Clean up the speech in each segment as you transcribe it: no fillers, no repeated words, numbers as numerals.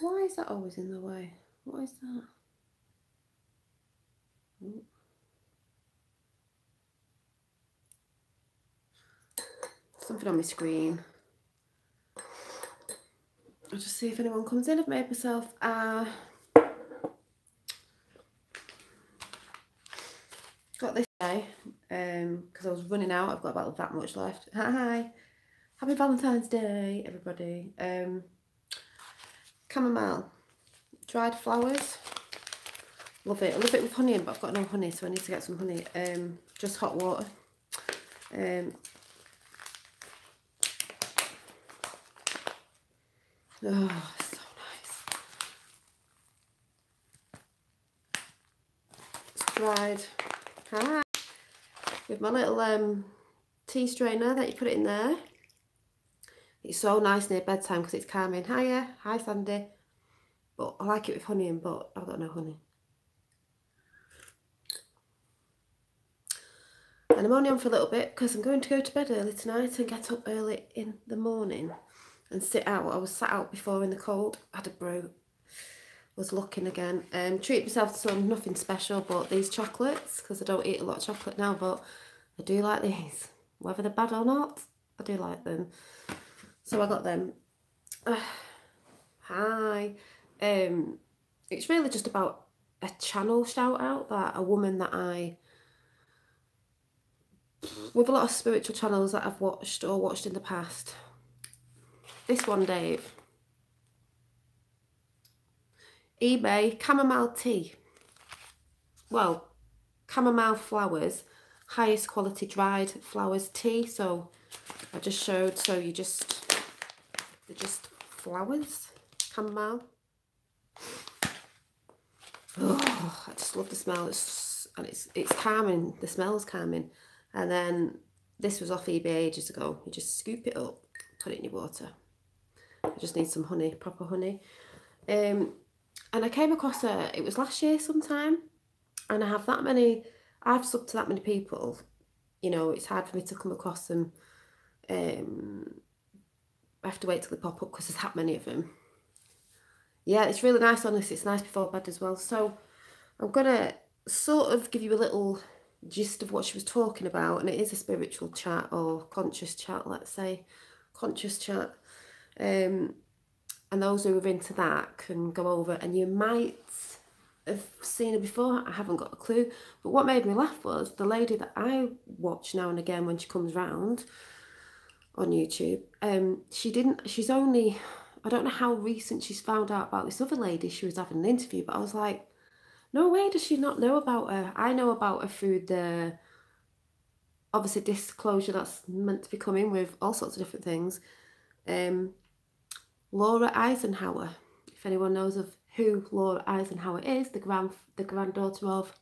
Why is that always in the way? What is that? Oh. Something on my screen. I'll just see if anyone comes in. I've made myself got this day because I was running out. I've got about that much left. Hi, happy Valentine's Day, everybody. Chamomile, dried flowers. Love it. I love it with honey, but I've got no honey, so I need to get some honey. Just hot water. Oh, so nice. It's dried. Hi. With my little tea strainer that you put it in there. It's so nice near bedtime because it's calming. Hiya. Hi, Sandy. But I like it with honey in, but I've got no honey. And I'm only on for a little bit because I'm going to go to bed early tonight and get up early in the morning and sit out. I was sat out before in the cold, had a brew, was looking again. Treat myself to some, nothing special, but these chocolates, because I don't eat a lot of chocolate now, but I do like these. Whether they're bad or not, I do like them. So I got them. Hi. It's really just about a channel shout out that a woman that with a lot of spiritual channels that I've watched or watched in the past. This one, Dave. eBay, chamomile tea. Well, chamomile flowers, highest quality dried flowers tea. So I just showed, so they're just flowers, chamomile. Oh, I just love the smell. It's calming. The smell's calming. And then this was off eBay ages ago. You just scoop it up, put it in your water. I just need some honey, proper honey. And I came across it was last year sometime, and I have that many, I've subbed to that many people, you know, it's hard for me to come across them. I have to wait till they pop up because there's that many of them. Yeah, it's really nice, honestly. It's nice before bed as well. So I'm going to sort of give you a little gist of what she was talking about, and it is a spiritual chat or conscious chat, let's say. Conscious chat. And those who are into that can go over, and you might have seen her before. I haven't got a clue. But what made me laugh was the lady that I watch now and again when she comes round on YouTube. She's only, I don't know how recent she's found out about this other lady she was having an interview, but I was like, no way does she not know about her. I know about her through the, obviously, disclosure that's meant to be coming with all sorts of different things. Laura Eisenhower, if anyone knows of who Laura Eisenhower is, the granddaughter of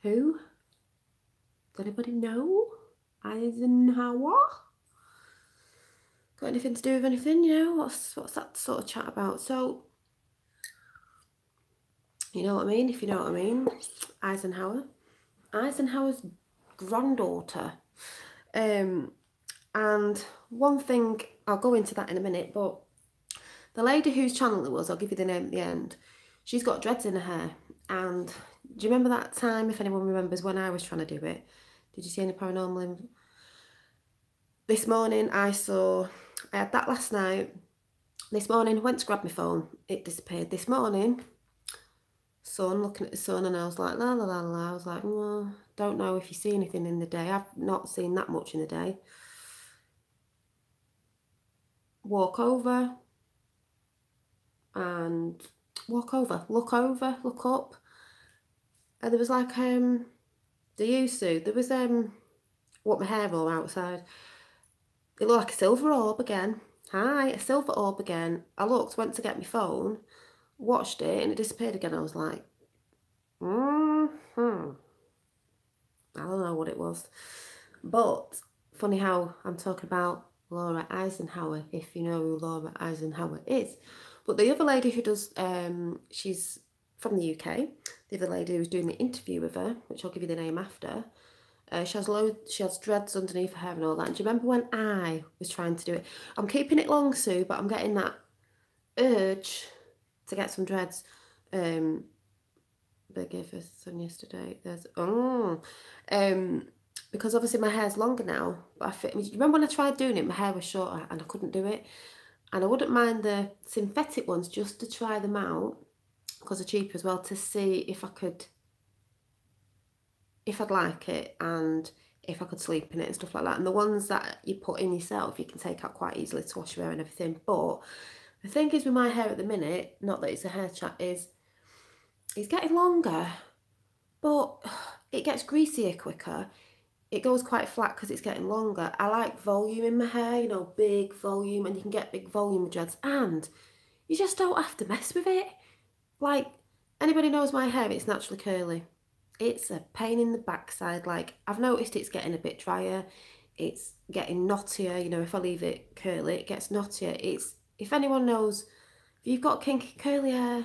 who? Does anybody know? Eisenhower? Got anything to do with anything? You know, what's that sort of chat about? So, you know what I mean? If you know what I mean. Eisenhower's granddaughter. And one thing, I'll go into that in a minute, but the lady whose channel it was, I'll give you the name at the end, she's got dreads in her hair. And do you remember that time, if anyone remembers, when I was trying to do it? Did you see any paranormal? This morning I had that last night. This morning, went to grab my phone. It disappeared. This morning, looking at the sun, and I was like, la la la la. I was like, well, don't know if you see anything in the day. I've not seen that much in the day. Look over, look up. And there was like, there was, what my hair all outside. It looked like a silver orb again. Hi, a silver orb again. I looked, went to get my phone, watched it, and it disappeared again. I was like, I don't know what it was. But funny how I'm talking about Laura Eisenhower, if you know who Laura Eisenhower is. But the other lady who does, she's from the UK. The other lady who's doing the interview with her, which I'll give you the name after, she has dreads underneath her hair and all that. And do you remember when I was trying to do it? I'm keeping it long, Sue, but I'm getting that urge to get some dreads. They gave us some yesterday. There's because obviously my hair's longer now. But remember when I tried doing it, my hair was shorter and I couldn't do it. And I wouldn't mind the synthetic ones just to try them out because they're cheaper as well, to see if I'd like it and if I could sleep in it and stuff like that. And the ones that you put in yourself, you can take out quite easily to wash your hair and everything. But the thing is with my hair at the minute, not that it's a hair chat, is it's getting longer, but it gets greasier quicker. It goes quite flat because it's getting longer. I like volume in my hair, you know, big volume, and you can get big volume dreads, and you just don't have to mess with it. Like, anybody knows my hair, it's naturally curly. It's a pain in the backside. Like, I've noticed it's getting a bit drier. It's getting knottier, you know, if I leave it curly, it gets knottier. If anyone knows, if you've got kinky curly hair,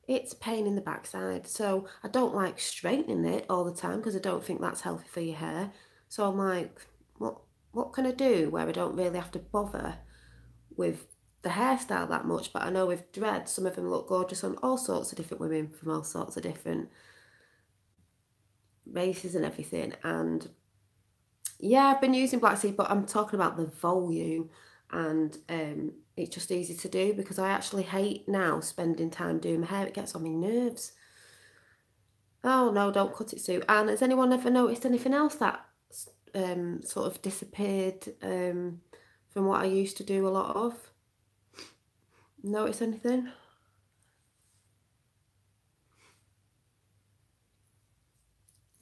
it's a pain in the backside. So I don't like straightening it all the time because I don't think that's healthy for your hair. So I'm like, what can I do where I don't really have to bother with the hairstyle that much? But I know with dreads, some of them look gorgeous on all sorts of different women from all sorts of different races and everything. And yeah, I've been using black seed, but I'm talking about the volume, and it's just easy to do because I actually hate now spending time doing my hair. It gets on my nerves. Oh no, don't cut it, Sue. And has anyone ever noticed anything else that sort of disappeared from what I used to do a lot of? Notice anything?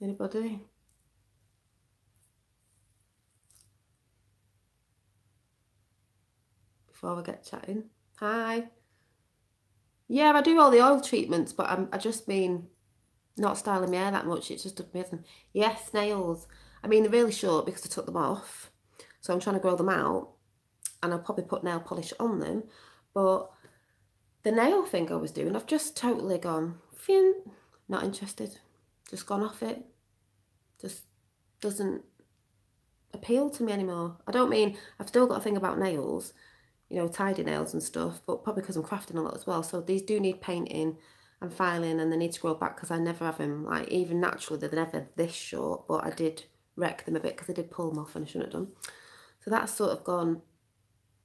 Anybody? Before we get chatting. Hi. Yeah, I do all the oil treatments, but I just mean not styling my hair that much. It's just amazing. Yes, nails. I mean, they're really short because I took them off. So I'm trying to grow them out. And I'll probably put nail polish on them. But the nail thing I was doing, I've just totally gone, phew, not interested. Just gone off it. Just doesn't appeal to me anymore. I don't mean, I've still got a thing about nails, you know, tidy nails and stuff, but probably because I'm crafting a lot as well. So these do need painting and filing, and they need to grow back because I never have them, like, even naturally, they're never this short, but I did wreck them a bit because I did pull them off and I shouldn't have done. So that's sort of gone,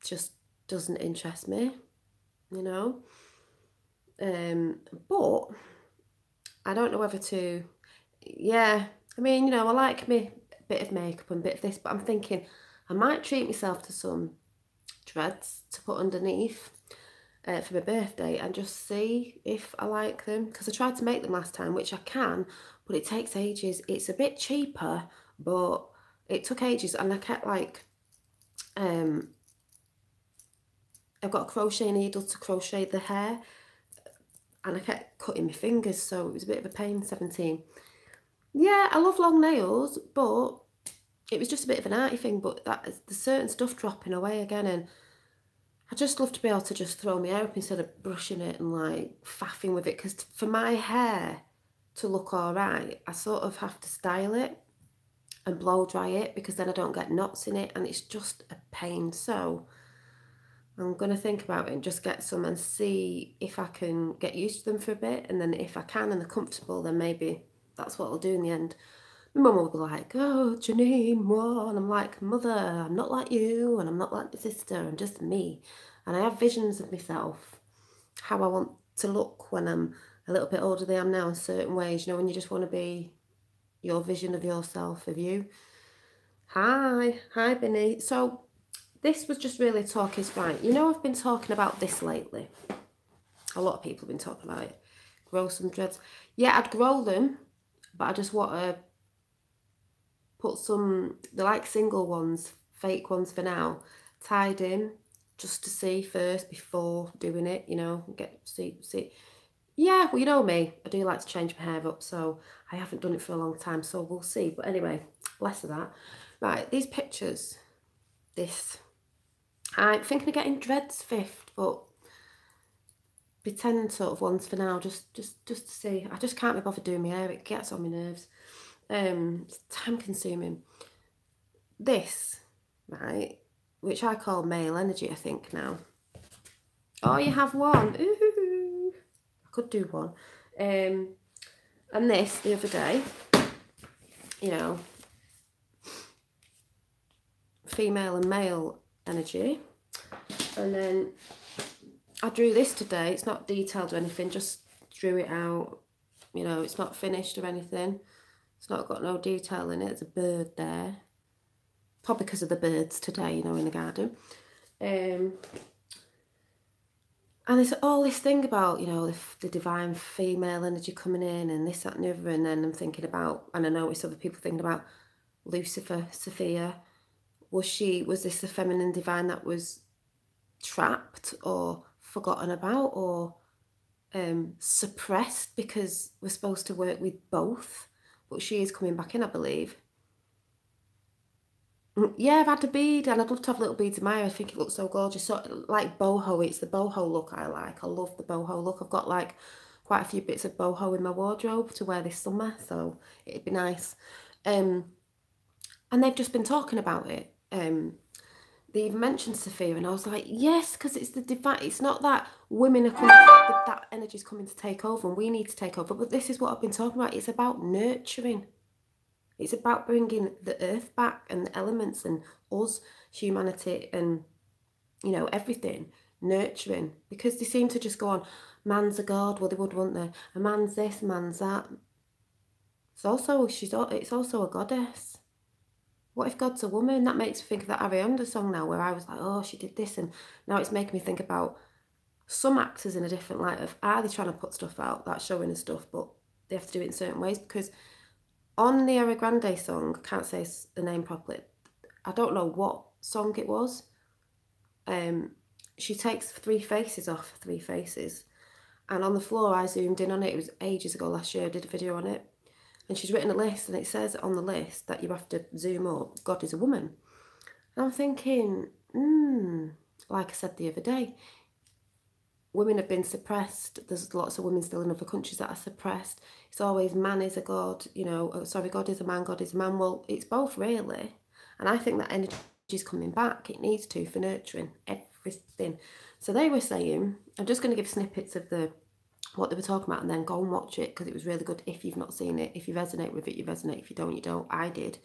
just doesn't interest me, you know. But I don't know whether to, yeah, I mean, you know, I like me a bit of makeup and a bit of this, but I'm thinking I might treat myself to some dreads to put underneath for my birthday and just see if I like them, because I tried to make them last time, which I can, but it takes ages. It's a bit cheaper, but it took ages, and I kept like I've got a crochet needle to crochet the hair, and I kept cutting my fingers, so it was a bit of a pain. 17. Yeah, I love long nails, but it was just a bit of an arty thing, but there's certain stuff dropping away again, and I just love to be able to just throw my hair up instead of brushing it and like faffing with it, because for my hair to look all right, I sort of have to style it and blow dry it, because then I don't get knots in it, and it's just a pain. So I'm going to think about it and just get some and see if I can get used to them for a bit, and then if I can and they're comfortable, then maybe that's what I'll do in the end. My mum will be like, oh, Janine, what? And I'm like, Mother, I'm not like you, and I'm not like my sister, I'm just me. And I have visions of myself, how I want to look when I'm a little bit older than I am now in certain ways, you know, when you just want to be your vision of yourself, of you. Hi, Binny. So this was just really talk is right. You know, I've been talking about this lately. A lot of people have been talking about it. Grow some dreads. Yeah, I'd grow them, but I just want to put some, they're like single ones, fake ones for now, tied in, just to see first before doing it, you know, see. Yeah, well, you know me, I do like to change my hair up, so I haven't done it for a long time, so we'll see. But anyway, less of that. Right, these pictures, I'm thinking of getting dreads fifth, but be 10 sort of ones for now, just to see. I just can't be bothered doing my hair, it gets on my nerves. It's time consuming. This, right, which I call male energy, I think now. Oh, you have one. Ooh. Could do one. And this, the other day, you know, female and male energy. And then I drew this today. It's not detailed or anything, just drew it out. You know, it's not finished or anything. It's not got no detail in it. There's a bird there. Probably because of the birds today, you know, in the garden. And there's all this thing about, you know, the divine female energy coming in and this, that and the other. And then I'm thinking about, and I notice other people thinking about Lucifer, Sophia. Was this the feminine divine that was trapped or forgotten about or suppressed because we're supposed to work with both? But she is coming back in, I believe. Yeah, I've had a bead and I'd love to have little beads in my hair. I think it looks so gorgeous. So, like boho, it's the boho look I like. I love the boho look. I've got like quite a few bits of boho in my wardrobe to wear this summer, so it'd be nice. And they've just been talking about it. They even mentioned Sophia, and I was like, yes, because it's the divine. It's not that women are coming, that energy's coming to take over and we need to take over. But this is what I've been talking about. It's about nurturing. It's about bringing the earth back and the elements and us, humanity and, you know, everything, nurturing. Because they seem to just go on, man's a god, well, they would, wouldn't they? A man's this, man's that. It's also a goddess. What if God's a woman? That makes me think of that Ariana song now, where I was like, oh, she did this. And now it's making me think about some actors in a different light of, are they trying to put stuff out, that's showing us stuff, but they have to do it in certain ways. Because on the Ariana Grande song, I can't say the name properly, I don't know what song it was. She takes 3 faces off, 3 faces. And on the floor, I zoomed in on it. It was ages ago, last year, I did a video on it. And she's written a list, and it says on the list that you have to zoom up, God is a woman. And I'm thinking, like I said the other day, women have been suppressed. There's lots of women still in other countries that are suppressed. It's always man is a god, you know, sorry, God is a man, God is a man. Well, it's both really. And I think that energy is coming back. It needs to for nurturing everything. So they were saying, I'm just going to give snippets of what they were talking about and then go and watch it because it was really good if you've not seen it. If you resonate with it, you resonate. If you don't, you don't. I did.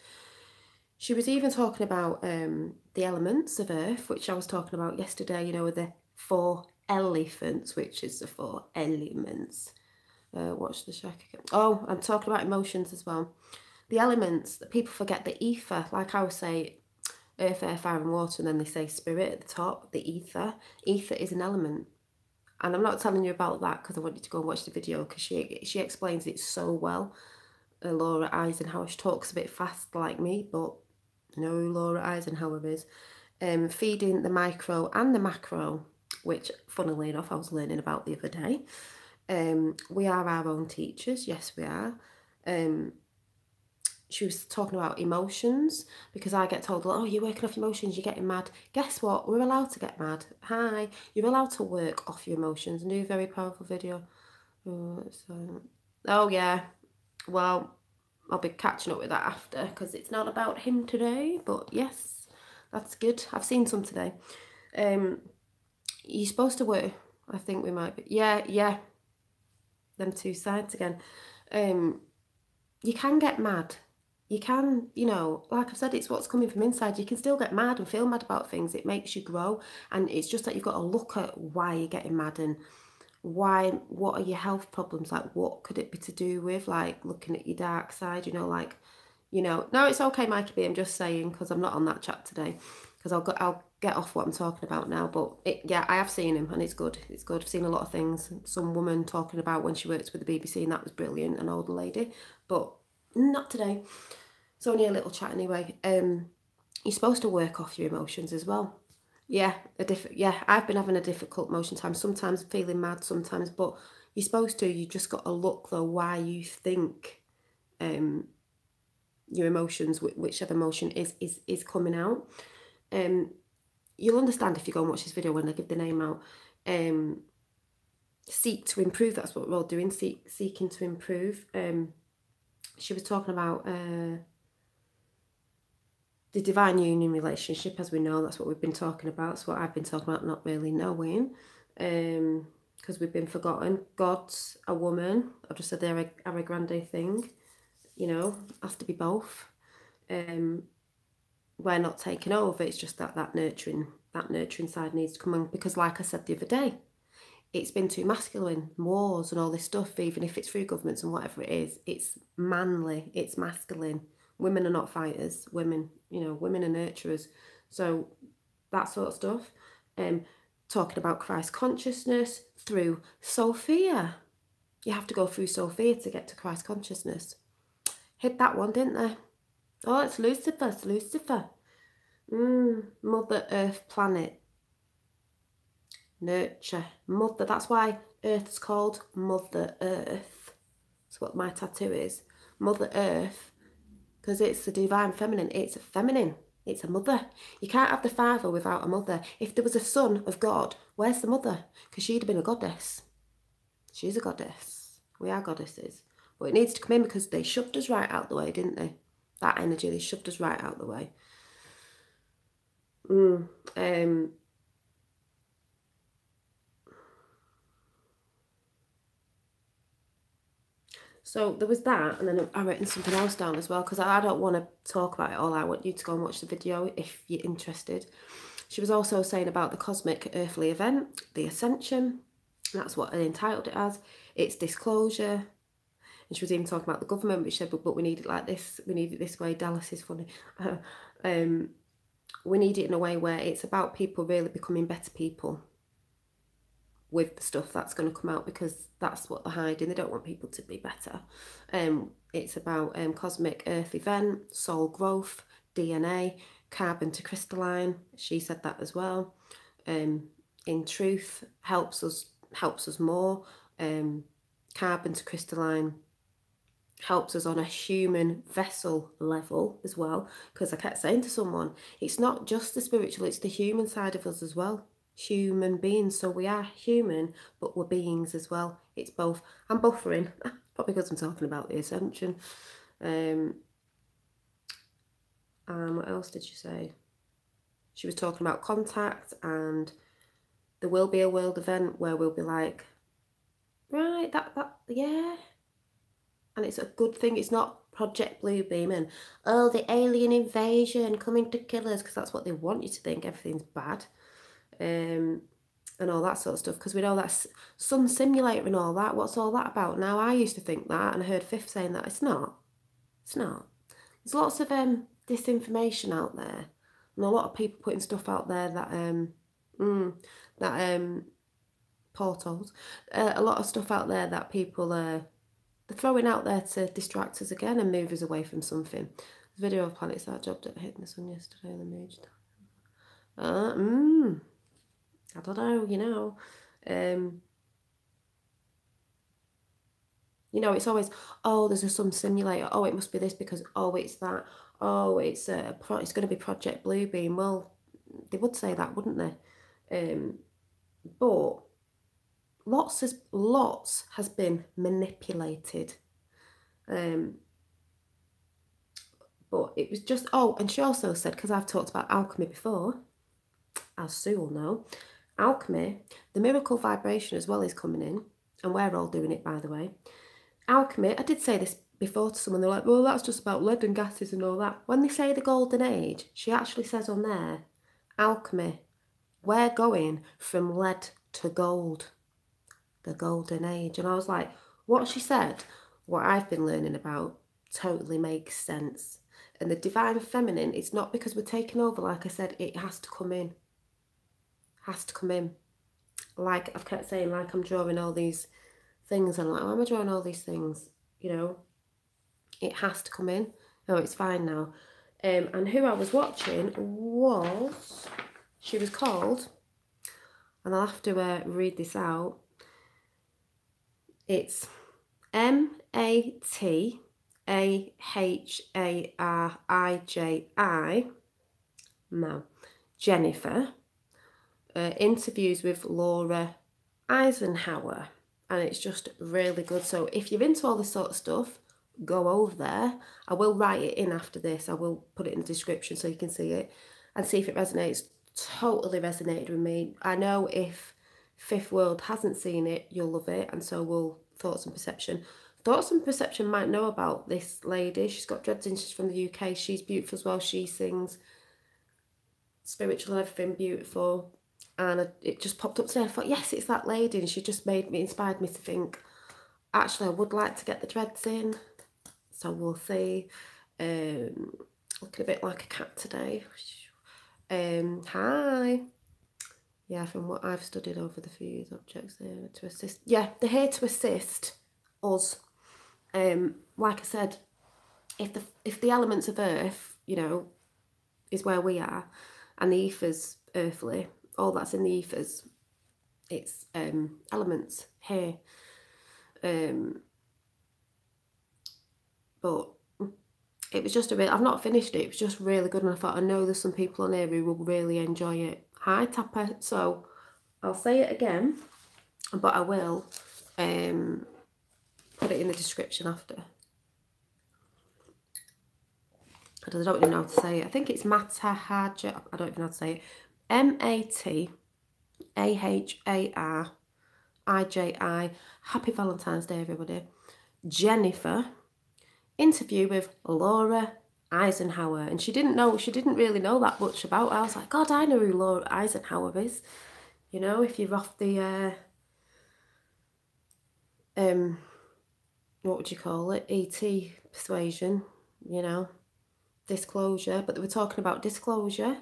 She was even talking about the elements of earth, which I was talking about yesterday, you know, with the 4 elephants, which is the 4 elements. Watch the shack again. Oh, I'm talking about emotions as well. The elements, that people forget the ether. Like I would say, earth, air, fire and water, and then they say spirit at the top, the ether. Ether is an element. And I'm not telling you about that because I want you to go and watch the video because she explains it so well. Laura Eisenhower, she talks a bit fast like me, but no, Laura Eisenhower is. Feeding the micro and the macro, which funnily enough I was learning about the other day. We are our own teachers, yes we are. She was talking about emotions because I get told, oh, you're working off emotions, you're getting mad. Guess what? We're allowed to get mad. Hi, you're allowed to work off your emotions and do a very powerful video. Oh yeah, well, I'll be catching up with that after because it's not about him today, but yes, that's good. I've seen some today. You're supposed to work, I think we might be, yeah, them 2 sides again. You can get mad. You can, you know, like I've said, it's what's coming from inside. You can still get mad and feel mad about things. It makes you grow. And it's just that you've got to look at why you're getting mad and what are your health problems? Like, what could it be to do with? Like, looking at your dark side, you know, like, you know, no, it's okay, Mikey B. I'm just saying, because I'm not on that chat today, because I'll get off what I'm talking about now. But yeah, I have seen him and it's good. It's good. I've seen a lot of things. Some woman talking about when she worked with the BBC and that was brilliant, an older lady, but not today. It's only a little chat anyway. You're supposed to work off your emotions as well. Yeah, I've been having a difficult emotion time. Sometimes feeling mad, sometimes, but you're supposed to. You just got to look though why you think your emotions, whichever emotion is coming out. You'll understand if you go and watch this video when I give the name out. Seek to improve. That's what we're all doing. Seeking to improve. She was talking about the divine union relationship, as we know. That's what we've been talking about. That's what I've been talking about, not really knowing. because we've been forgotten. God's a woman. I've just said the Ara Grande thing. You know, has to be both. We're not taking over. It's just that nurturing side needs to come on, because like I said the other day, it's been too masculine, wars and all this stuff, even if it's through governments and whatever it is, it's manly, it's masculine. Women are not fighters. Women, you know, women are nurturers. So that sort of stuff. Talking about Christ consciousness through Sophia. You have to go through Sophia to get to Christ consciousness. Hit that one, didn't they? Oh, it's Lucifer, it's Lucifer. Mother Earth planet. Nurture. Mother, that's why Earth's called Mother Earth. That's what my tattoo is. Mother Earth, because it's the divine feminine. It's a feminine. It's a mother. You can't have the father without a mother. If there was a son of God, where's the mother? Because she'd have been a goddess. She's a goddess. We are goddesses. But it needs to come in because they shoved us right out the way, didn't they? That energy, they shoved us right out the way. So there was that, and then I've written something else down as well, because I don't want to talk about it all. I want you to go and watch the video if you're interested. She was also saying about the cosmic earthly event, the Ascension. That's what they entitled it as. It's disclosure. And she was even talking about the government, which said, but we need it like this. We need it this way. Dallas is funny. We need it in a way where it's about people really becoming better people with the stuff that's going to come out, because that's what they're hiding. They don't want people to be better. It's about cosmic earth event, soul growth, DNA, carbon to crystalline. She said that as well. In truth, helps us more. Carbon to crystalline helps us on a human vessel level as well, because I kept saying to someone, it's not just the spiritual, it's the human side of us as well. Human beings, so we are human, but we're beings as well. It's both. I'm buffering, probably because I'm talking about the Ascension. And what else did she say? She was talking about contact, and there will be a world event where we'll be like, right, that yeah. And it's a good thing. It's not Project Bluebeam and, oh, the alien invasion coming to kill us, because that's what they want you to think. Everything's bad. And all that sort of stuff, because we know that's Sun Simulator and all that. What's all that about? Now, I used to think that, and I heard Fifth saying that. It's not. It's not. There's lots of disinformation out there, and a lot of people putting stuff out there that portals, a lot of stuff out there that people they're throwing out there to distract us again and move us away from something. The video of planets that jobbed at hitting the sun yesterday, the mood. I don't know, you know. You know, it's always, oh, there's a Sun Simulator. Oh, it must be this because, oh, it's that. Oh, it's going to be Project Bluebeam. Well, they would say that, wouldn't they? But lots has been manipulated. But it was just, oh, and she also said, because I've talked about alchemy before, as Sue will know, alchemy, the miracle vibration as well is coming in, and we're all doing it, by the way. Alchemy, I did say this before to someone, they're like, well, that's just about lead and gases and all that. When they say the golden age, she actually says on there, alchemy, we're going from lead to gold, the golden age. And I was like, what she said, what I've been learning about, totally makes sense. And the divine feminine, it's not because we're taking over, like I said, it has to come in. Has to come in. Like I've kept saying, like I'm drawing all these things, and like, why am I drawing all these things? You know, it has to come in. No, it's fine now. And who I was watching was, she was called, and I'll have to read this out. It's Matahariji. No, Jennifer. Interviews with Laura Eisenhower, and it's just really good. So if you're into all this sort of stuff, go over there. I will write it in after this. I will put it in the description so you can see it and see if it resonates. Totally resonated with me. I know if fifth world hasn't seen it, you'll love it, and so will Thoughts and Perception. Thoughts and Perception might know about this lady. She's got dreads in, she's from the UK. She's beautiful as well. She sings spiritual and everything, beautiful. And it just popped up today. I thought, yes, it's that lady. And she just inspired me to think, actually, I would like to get the dreads in. So we'll see. Looking a bit like a cat today. Hi. Yeah, from what I've studied over the few years, objects there to assist. Yeah, they're here to assist us. Like I said, if the elements of earth, you know, is where we are, and the ether's earthly, all that's in the ethers, it's elements here. But it was just a bit, I've not finished it, it was just really good, and I thought, I know there's some people on here who will really enjoy it. Hi Tapper. So I'll say it again, but I will put it in the description after. I don't even know how to say it. I think it's Matahariji. I don't even know how to say it. Matahariji. Happy Valentine's Day, everybody. Jennifer. Interview with Laura Eisenhower. And she didn't really know that much about her. I was like, God, I know who Laura Eisenhower is. You know, if you're off the what would you call it? ET persuasion, you know. Disclosure, but they were talking about disclosure.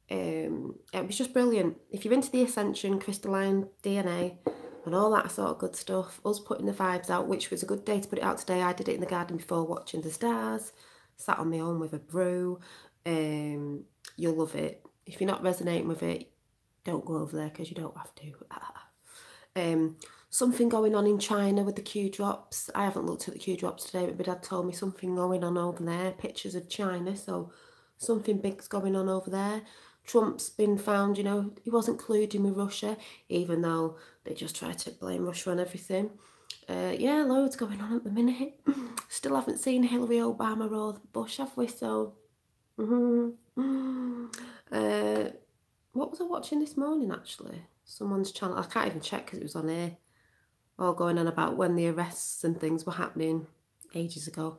It was just brilliant. If you're into the Ascension, crystalline DNA and all that sort of good stuff, us putting the vibes out, which was a good day to put it out today. I did it in the garden before watching the stars, sat on my own with a brew. You'll love it. If you're not resonating with it, don't go over there because you don't have to. Something going on in China with the Q drops. I haven't looked at the Q drops today, but my dad told me something going on over there. Pictures of China, so something big's going on over there. Trump's been found, you know, he wasn't colluding with Russia, even though they just try to blame Russia on everything. Yeah, loads going on at the minute. Still haven't seen Hillary, Obama or Bush, have we? So, what was I watching this morning, actually? Someone's channel. I can't even check because it was on air. All going on about when the arrests and things were happening ages ago.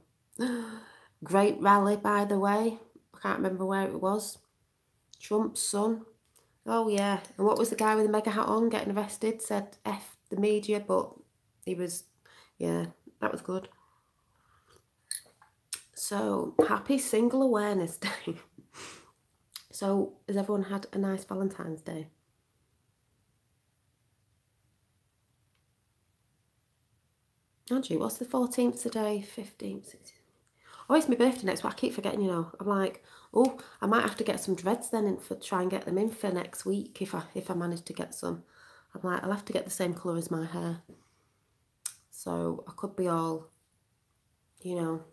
Great rally, by the way. I can't remember where it was. Trump's son. Oh, yeah. And what was the guy with the mega hat on getting arrested? Said F the media, but he was, yeah, that was good. So, happy Single Awareness Day. So, has everyone had a nice Valentine's Day? Andrew, what's the 14th today? 15th, 16th. Oh, it's my birthday next week. I keep forgetting, you know. I'm like, oh, I might have to get some dreads then try and get them in for next week if I manage to get some. I'm like, I'll have to get the same colour as my hair. So I could be all, you know,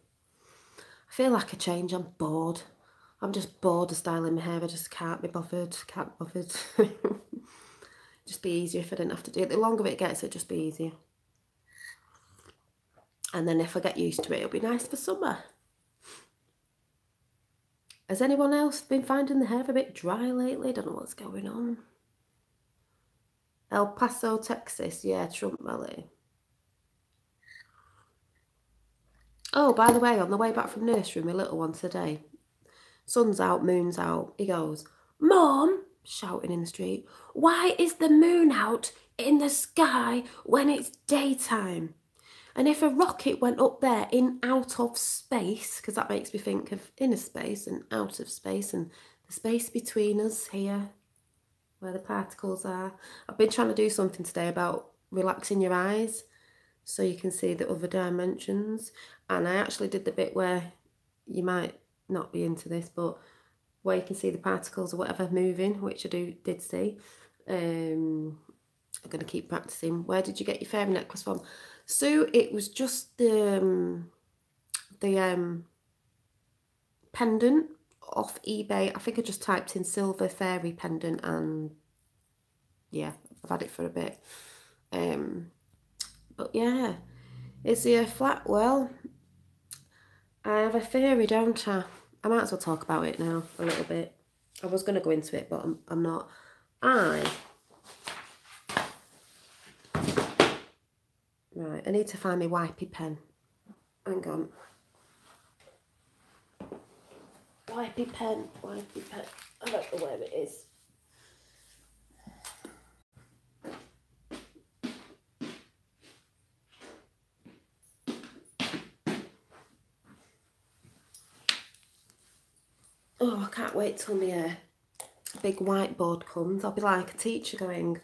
I feel like a change. I'm bored. I'm just bored of styling my hair. I just can't be bothered. Just be easier if I didn't have to do it. The longer it gets, it'll just be easier. And then if I get used to it, it'll be nice for summer. Has anyone else been finding the hair a bit dry lately? Don't know what's going on. El Paso, Texas. Yeah, Trump rally. Oh, by the way, on the way back from nursery, my little one today, sun's out, moon's out. He goes, Mom, shouting in the street, why is the moon out in the sky when it's daytime? And if a rocket went up there in out of space, because that makes me think of inner space and out of space and the space between us here, where the particles are. I've been trying to do something today about relaxing your eyes so you can see the other dimensions. And I actually did the bit where you might not be into this, but where you can see the particles or whatever moving, which I did see. I'm going to keep practicing. Where did you get your fairy necklace from? So it was just the pendant off eBay. I think I just typed in silver fairy pendant and yeah, I've had it for a bit. But yeah, is the earth flat? Well, I have a theory, don't I? I might as well talk about it now a little bit. I was going to go into it, but I'm not. I Right, I need to find my wipey pen. Hang on. Wipey pen. I don't know where it is. Oh, I can't wait till my big whiteboard comes. I'll be like a teacher going,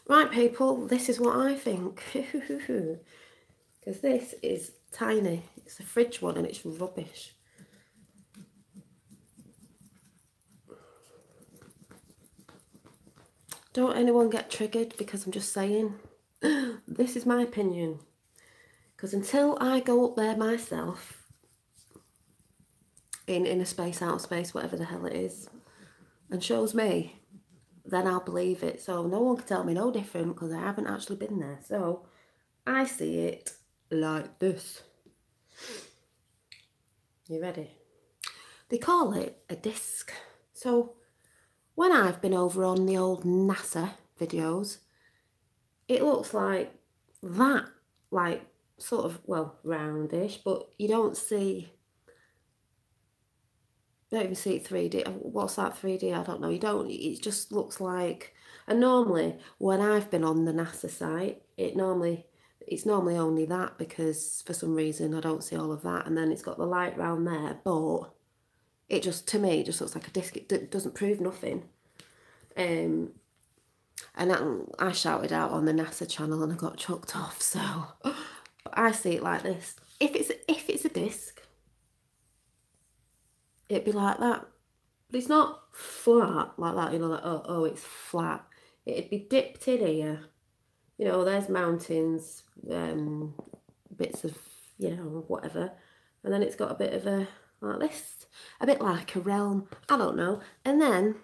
right people, this is what I think. Because this is tiny. It's a fridge one and it's rubbish. Don't anyone get triggered because I'm just saying, this is my opinion. Because until I go up there myself, in inner space, outer space, whatever the hell it is, and shows me, then I'll believe it. So no one can tell me no different because I haven't actually been there. So I see it like this. You ready? They call it a disc. So when I've been over on the old NASA videos, it looks like that, like sort of, well, roundish, but you don't even see it 3D. What's that 3D? I don't know. You don't, it just looks like, and normally when I've been on the NASA site, it's normally only that because for some reason I don't see all of that, and then it's got the light round there, but it just, to me, it just looks like a disc. It doesn't prove nothing. And I shouted out on the NASA channel and I got chucked off, so I see it like this. If it's a disc, it'd be like that, but it's not flat like that, you know, like oh it's flat. It'd be dipped in here, you know, there's mountains, bits of, you know, whatever, and then it's got a bit of a, like this, a bit like a realm, I don't know, and then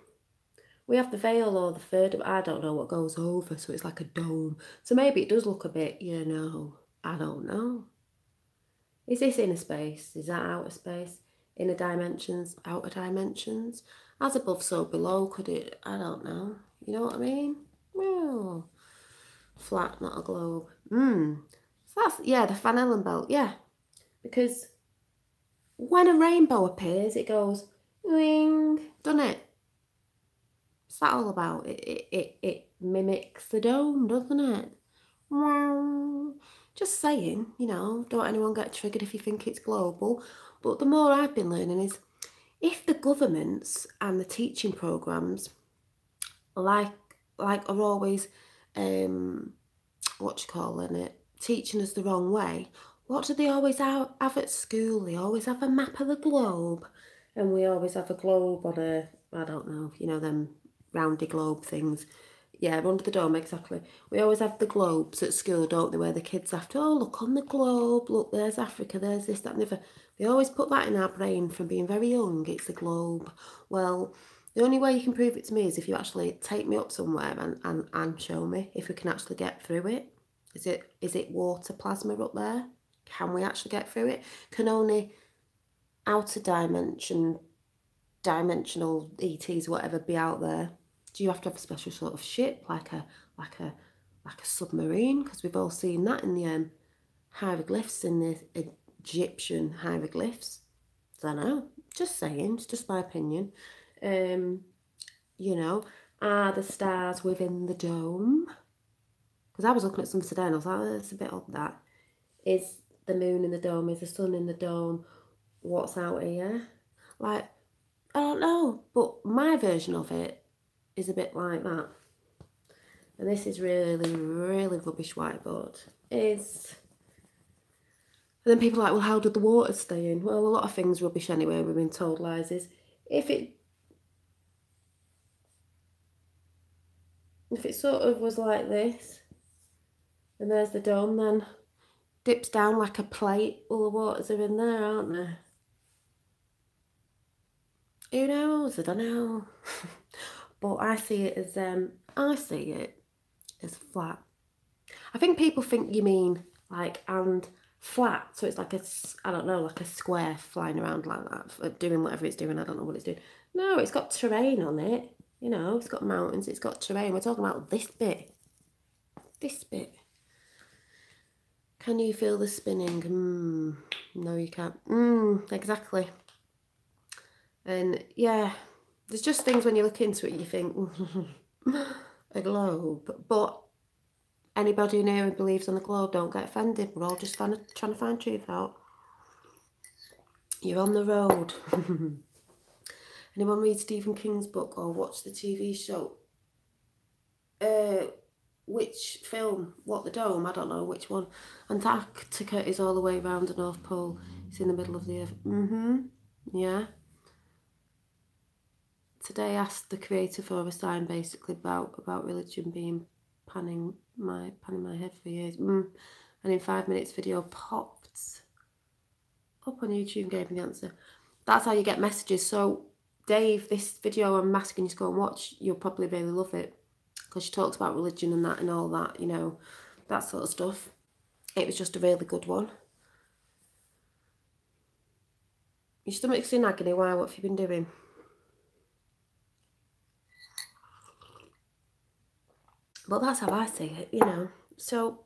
we have the veil or the third, I don't know what goes over, so it's like a dome, so maybe it does look a bit, you know, I don't know. Is this inner space? Is that outer space? Inner dimensions, outer dimensions, as above so below, could it, I don't know, you know what I mean? Well, flat, not a globe. So that's, yeah, the Van Allen belt, yeah, because when a rainbow appears it goes wing, doesn't it? What's that all about? It mimics the dome, doesn't it? Wow. Just saying, you know, don't anyone get triggered if you think it's global. But the more I've been learning is, if the governments and the teaching programmes like are always teaching us the wrong way, what do they always have at school? They always have a map of the globe, and we always have a globe on a, I don't know, you know, them roundy globe things. Yeah, under the dome, exactly. We always have the globes at school, don't they, where the kids have to, oh, look on the globe, look, there's Africa, there's this, that, and the other. They always put that in our brain from being very young, it's the globe. Well, the only way you can prove it to me is if you actually take me up somewhere and show me if we can actually get through it. Is it water plasma up there? Can we actually get through it? Can only outer dimensional ETs, whatever, be out there? Do you have to have a special sort of ship, like a submarine? Because we've all seen that in the hieroglyphs, in the Egyptian hieroglyphs. I don't know. Just saying. It's just my opinion. You know, are the stars within the dome? Because I was looking at some today and I was like, oh, it's a bit odd that. Is the moon in the dome? Is the sun in the dome? What's out here? Like, I don't know. But my version of it is a bit like that. And this is really, really rubbish whiteboard. And then people are like, well, how did the water stay in? Well, a lot of things rubbish anyway, we've been told lies. Is if it sort of was like this, and there's the dome, then dips down like a plate, all the waters are in there, aren't they? Who knows? I don't know. But I see it as flat. I think people think you mean like, and flat, so it's like a, I don't know, like a square flying around like that, doing whatever it's doing. I don't know what it's doing. No, it's got terrain on it, you know, it's got mountains, it's got terrain. We're talking about this bit. Can you feel the spinning? No, you can't. Exactly. And yeah, there's just things when you look into it, you think, a globe. But anybody new who believes on the globe, don't get offended. We're all just trying to find truth out. You're on the road. Anyone read Stephen King's book or watch the TV show? Which film? What, the Dome? I don't know which one. Antarctica is all the way around the North Pole. It's in the middle of the earth. Yeah. Today asked the creator for a sign basically about religion being panning my head for years. And in 5 minutes video popped up on YouTube and gave me the answer. That's how you get messages. So Dave, this video I'm asking you to go and watch, you'll probably really love it, because she talks about religion and that and all that, you know, that sort of stuff. It was just a really good one. Your stomach's in agony. Why? What have you been doing? But that's how I see it, you know. So,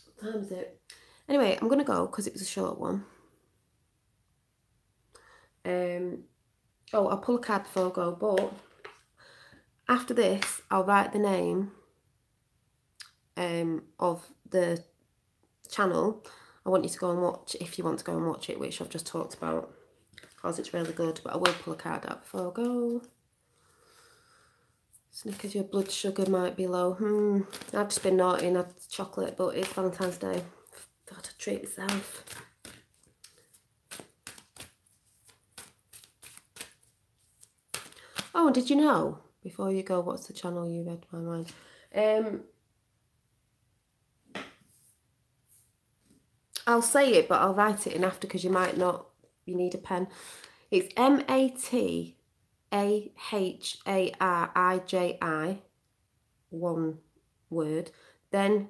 what time is it? Anyway, I'm going to go because it was a short one. I'll pull a card before I go, but after this, I'll write the name of the channel. I want you to go and watch, if you want to go and watch it, which I've just talked about, because it's really good. But I will pull a card out before I go. Snickers, your blood sugar might be low. I've just been naughty and had chocolate, but it's Valentine's Day. Got to treat myself. Oh, and did you know, before you go, what's the channel? You read my mind. I'll say it, but I'll write it in after, because you might not, you need a pen. It's Matahariji, one word. Then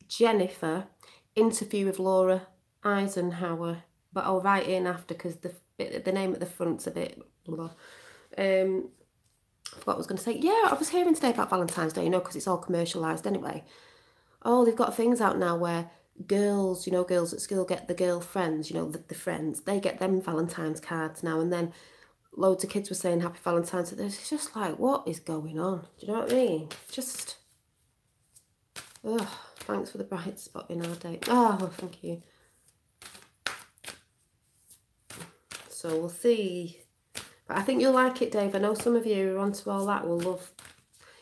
Jennifer, interview with Laura Eisenhower. But I'll write it in after, because the name at the front's a bit blah. I forgot what I was going to say. Yeah, I was hearing today about Valentine's Day, you know, because it's all commercialised anyway. Oh, they've got things out now where girls, you know, girls at school get the girlfriends, you know, the friends, they get them Valentine's cards now. And then loads of kids were saying Happy Valentine's Day. It's just like, what is going on? Do you know what I mean? Just, thanks for the bright spot in our day. Oh, thank you. So we'll see. But I think you'll like it, Dave. I know some of you who are onto all that will love.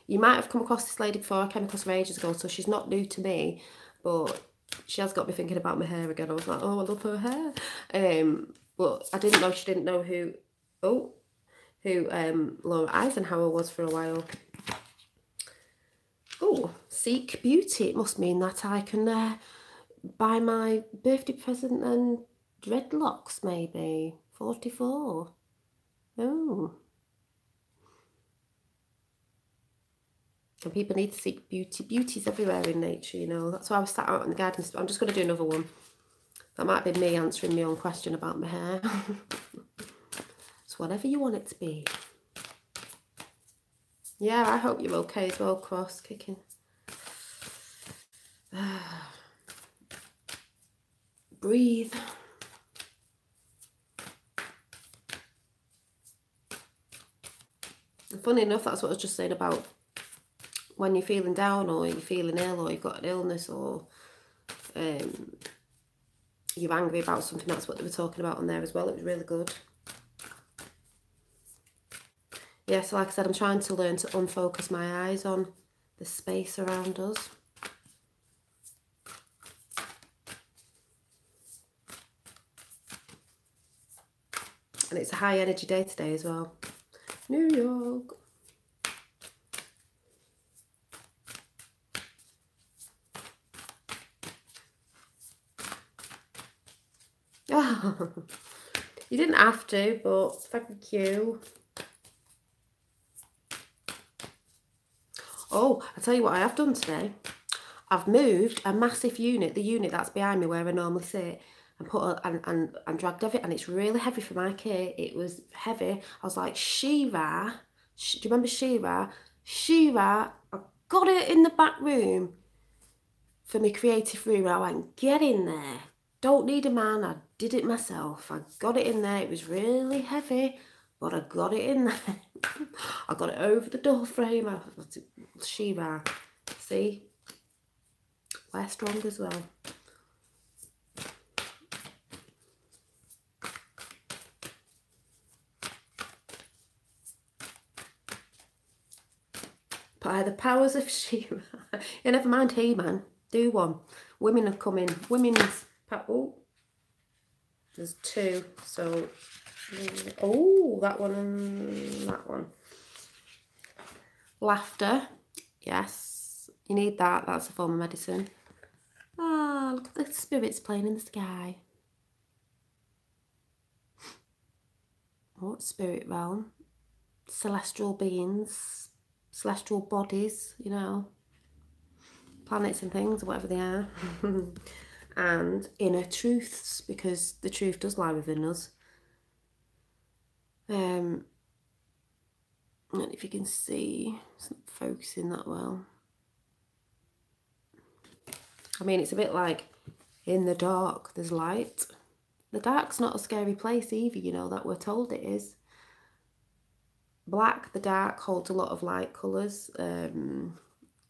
You might have come across this lady before. I came across her ages ago, so she's not new to me, but she has got me thinking about my hair again. I was like, oh, I love her hair. But I didn't know she didn't know who Laura Eisenhower was for a while. Oh, seek beauty. It must mean that I can buy my birthday present and dreadlocks, maybe. 44. Oh. And people need to seek beauty. Beauty's everywhere in nature, you know. That's why I was sat out in the garden. I'm just going to do another one. That might be me answering my own question about my hair. It's whatever you want it to be. Yeah, I hope you're okay as well, Cross. Kicking. Breathe. And funny enough, that's what I was just saying about when you're feeling down, or you're feeling ill, or you've got an illness, or you're angry about something. That's what they were talking about on there as well. It was really good. Yeah, so like I said, I'm trying to learn to unfocus my eyes on the space around us. And it's a high energy day today as well. New York. Oh, you didn't have to, but thank you. Oh, I'll tell you what I have done today. I've moved a massive unit, the unit that's behind me where I normally sit, and put and dragged everything, and it's really heavy for my kit. It was heavy. I was like, Shira, do you remember Shira? Shira, I got it in the back room. for my creative room. I went, get in there. Don't need a man. I did it myself. I got it in there. It was really heavy, but I got it in there. I got it over the door frame. Shiva. See? We're strong as well. By the powers of Shiva. Yeah, never mind He-Man. Do one. Women are coming. Women's... Oh. There's two. So... Oh, that one and that one. Laughter. Yes. You need that. That's a form of medicine. Ah, look at the spirits playing in the sky. What spirit realm? Celestial beings. Celestial bodies, you know. Planets and things, whatever they are. And inner truths, because the truth does lie within us. And if you can see, it's not focusing that well. I mean, it's a bit like in the dark, there's light. The dark's not a scary place either, you know, that we're told it is. Black, the dark, holds a lot of light colours.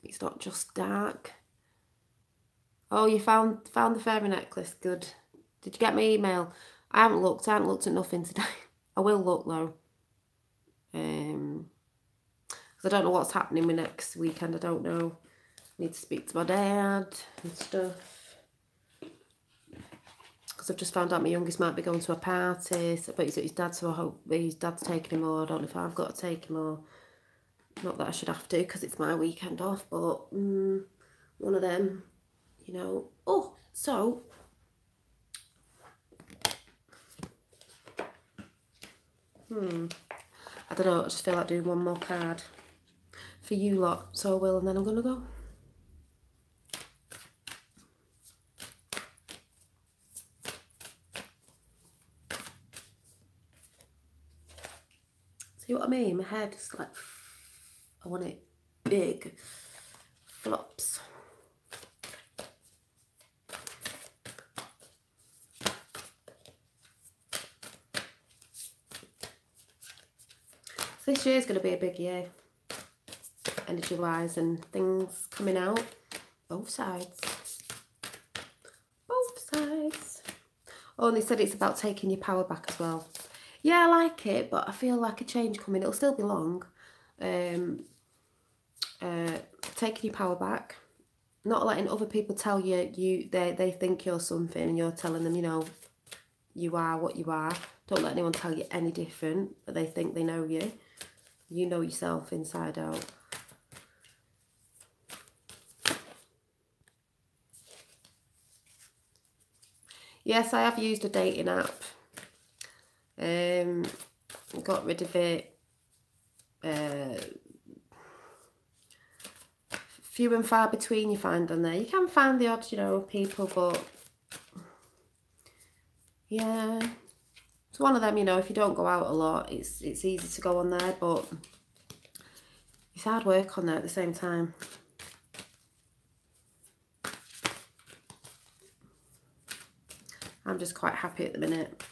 It's not just dark. Oh, you found the fairy necklace. Good. Did you get my email? I haven't looked at nothing today. I will look though. Because I don't know what's happening with next weekend. I don't know. I need to speak to my dad and stuff. Because I've just found out my youngest might be going to a party. But he's at his dad's, so I hope his dad's taking him, or I don't know if I've got to take him, or not that I should have to because it's my weekend off, but one of them, you know. Oh, so I don't know, I just feel like doing one more card for you lot, so I will, and then I'm gonna go. See what I mean? My head is like, I want it big, flops. So this year is going to be a big year, energy-wise, and things coming out, both sides. Both sides. Oh, and they said it's about taking your power back as well. Yeah, I like it, but I feel like a change coming. It'll still be long. Taking your power back, not letting other people tell you they think you're something, and you're telling them, you know, you are what you are. Don't let anyone tell you any different, but they think they know you. You know yourself inside out. Yes, I have used a dating app. Got rid of it. Few and far between you find on there. You can find the odd, you know, people, but yeah, it's one of them, you know, if you don't go out a lot, it's easy to go on there, but it's hard work on there at the same time. I'm just quite happy at the minute.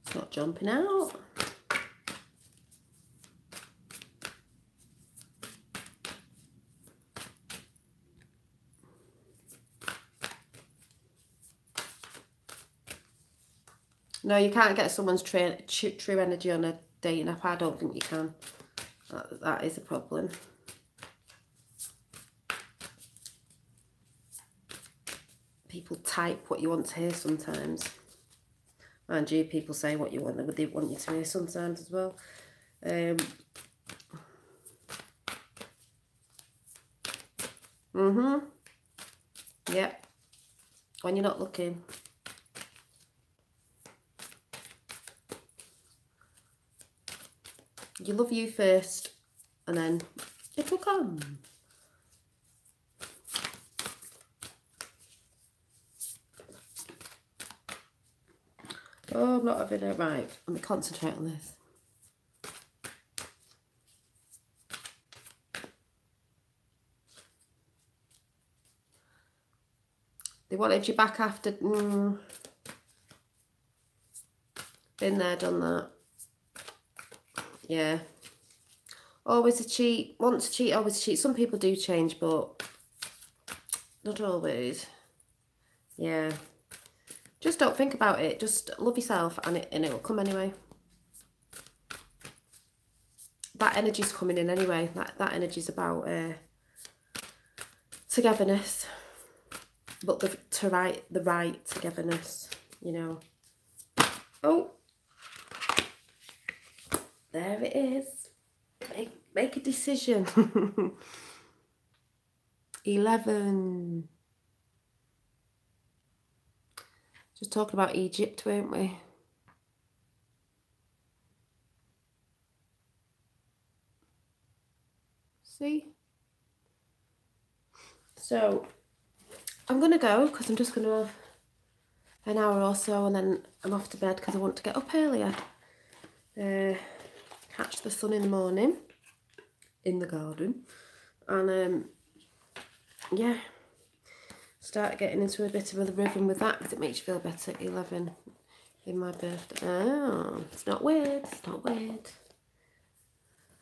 It's not jumping out. No, you can't get someone's true energy on a dating app. I don't think you can. That is a problem. People type what you want to hear sometimes. Mind you, people say what you want, but they want you to hear sometimes as well. Yep. When you're not looking. You love you first, and then it will come. Oh, I'm not having it right. Let me concentrate on this. They wanted you back after... been there, done that. Yeah. Always a cheat. Once a cheat, always a cheat. Some people do change, but not always. Yeah. Just don't think about it. Just love yourself and it'll come anyway. That energy's coming in anyway. That energy's about togetherness. But the right togetherness, you know. Oh. There it is. Make a decision. 11. Just talking about Egypt, weren't we? See? So, I'm going to go because I'm just going to have an hour or so and then I'm off to bed because I want to get up earlier. Catch the sun in the morning in the garden. And, yeah, start getting into a bit of a rhythm with that because it makes you feel better at 11 in my birthday. Oh, it's not weird. It's not weird.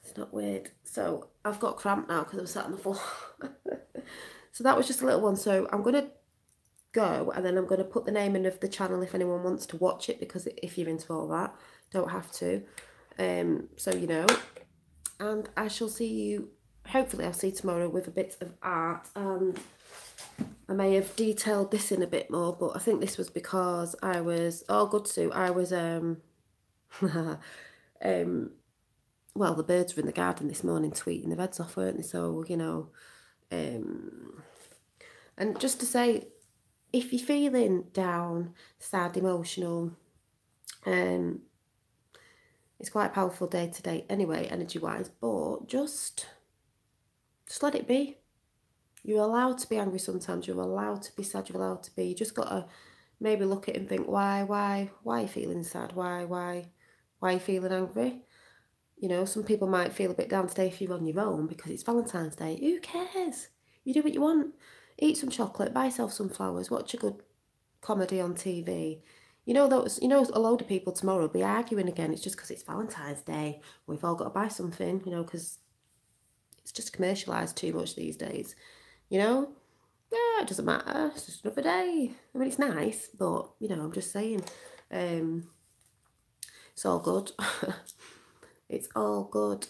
It's not weird. So I've got cramp now because I'm sat on the floor. So that was just a little one. So I'm going to go and then I'm going to put the name in of the channel if anyone wants to watch it, because if you're into all that, don't have to. So you know. And I shall see you, hopefully I'll see you tomorrow with a bit of art. And I may have detailed this in a bit more, but I think this was because I was, oh good Sue, I was, well, the birds were in the garden this morning tweeting the heads off, weren't they? So, you know, and just to say, if you're feeling down, sad, emotional, it's quite a powerful day today anyway, energy-wise, but just let it be. You're allowed to be angry sometimes, you're allowed to be sad, you're allowed to be, you just got to maybe look at it and think, why are you feeling sad? Why are you feeling angry? You know, some people might feel a bit down today if you're on your own because it's Valentine's Day. Who cares? You do what you want. Eat some chocolate, buy yourself some flowers, watch a good comedy on TV. You know, a load of people tomorrow will be arguing again. It's just because it's Valentine's Day. We've all got to buy something, you know, because it's just commercialised too much these days. You know? Yeah, it doesn't matter. It's just another day. I mean, it's nice, but, you know, I'm just saying. It's all good. It's all good.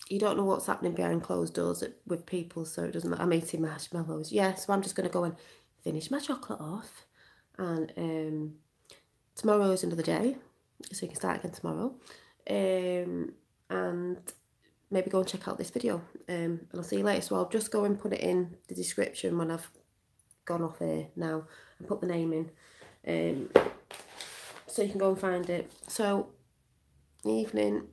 You don't know what's happening behind closed doors with people, so it doesn't matter. I'm eating marshmallows. Yeah, so I'm just going to go and finish my chocolate off. And tomorrow is another day, so you can start again tomorrow. And maybe go and check out this video. And I'll see you later. So I'll just go and put it in the description when I've gone off here now and put the name in. So you can go and find it. So, evening.